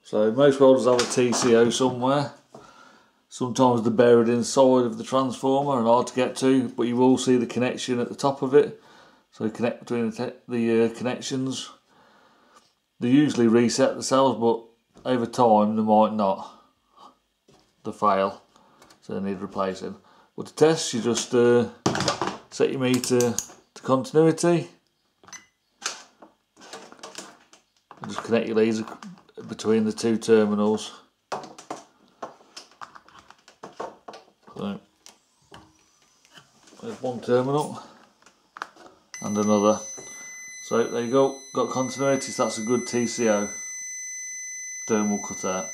So most welders have a TCO somewhere. Sometimes they're buried inside of the transformer and hard to get to, but you will see the connection at the top of it. So connect between the connections. They usually reset themselves, but over time they might not. They fail, so they need replacing. But to test, you just set your meter to continuity. And just connect your laser between the two terminals. So there's one terminal and another. So there you go, got continuity, so that's a good TCO, thermal cutout.